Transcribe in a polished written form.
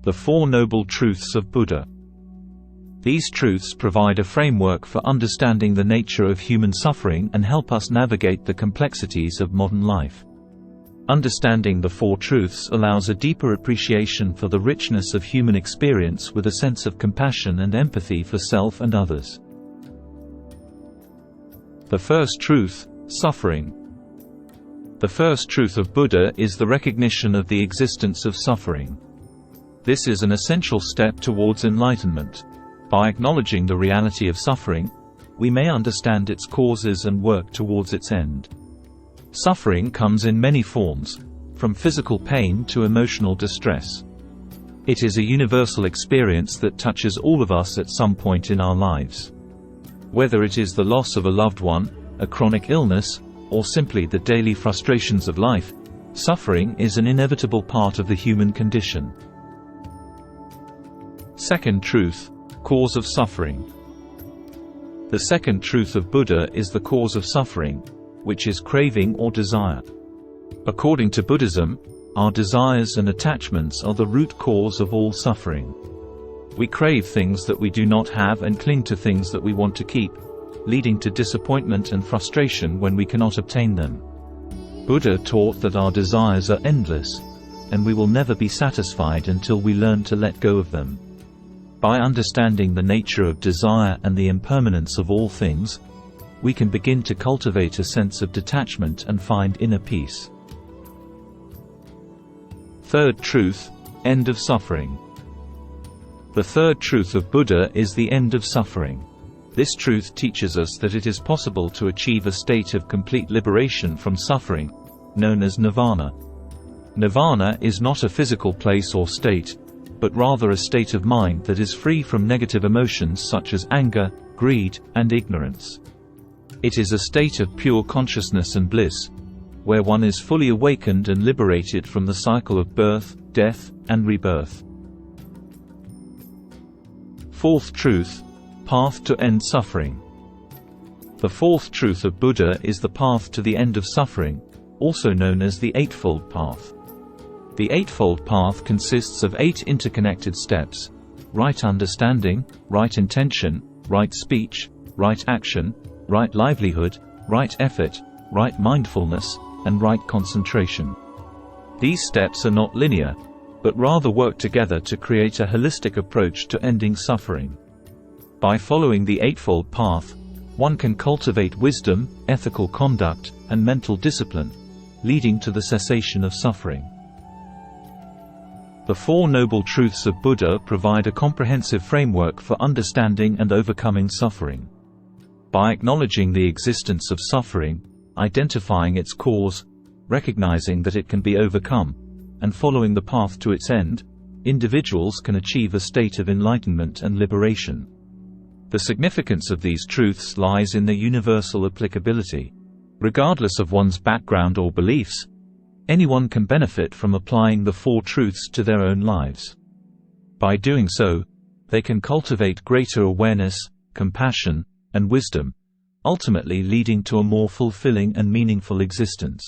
The Four Noble Truths of Buddha. These truths provide a framework for understanding the nature of human suffering and help us navigate the complexities of modern life. Understanding the Four Truths allows a deeper appreciation for the richness of human experience with a sense of compassion and empathy for self and others. The first truth, suffering. The first truth of Buddha is the recognition of the existence of suffering. This is an essential step towards enlightenment. By acknowledging the reality of suffering, we may understand its causes and work towards its end. Suffering comes in many forms, from physical pain to emotional distress. It is a universal experience that touches all of us at some point in our lives. Whether it is the loss of a loved one, a chronic illness, or simply the daily frustrations of life, suffering is an inevitable part of the human condition. Second truth, cause of suffering. The second truth of Buddha is the cause of suffering, which is craving or desire. According to Buddhism, our desires and attachments are the root cause of all suffering. We crave things that we do not have and cling to things that we want to keep, leading to disappointment and frustration when we cannot obtain them. Buddha taught that our desires are endless, and we will never be satisfied until we learn to let go of them. By understanding the nature of desire and the impermanence of all things, we can begin to cultivate a sense of detachment and find inner peace. Third truth, end of suffering. The third truth of Buddha is the end of suffering. This truth teaches us that it is possible to achieve a state of complete liberation from suffering, known as Nirvana. Nirvana is not a physical place or state, but rather a state of mind that is free from negative emotions such as anger, greed, and ignorance. It is a state of pure consciousness and bliss, where one is fully awakened and liberated from the cycle of birth, death, and rebirth. Fourth truth, path to end suffering. The fourth truth of Buddha is the path to the end of suffering, also known as the Eightfold Path. The Eightfold Path consists of 8 interconnected steps: right understanding, right intention, right speech, right action, right livelihood, right effort, right mindfulness, and right concentration. These steps are not linear, but rather work together to create a holistic approach to ending suffering. By following the Eightfold Path, one can cultivate wisdom, ethical conduct, and mental discipline, leading to the cessation of suffering. The Four Noble Truths of Buddha provide a comprehensive framework for understanding and overcoming suffering. By acknowledging the existence of suffering, identifying its cause, recognizing that it can be overcome, and following the path to its end, individuals can achieve a state of enlightenment and liberation. The significance of these truths lies in their universal applicability. Regardless of one's background or beliefs, anyone can benefit from applying the Four Truths to their own lives. By doing so, they can cultivate greater awareness, compassion, and wisdom, ultimately leading to a more fulfilling and meaningful existence.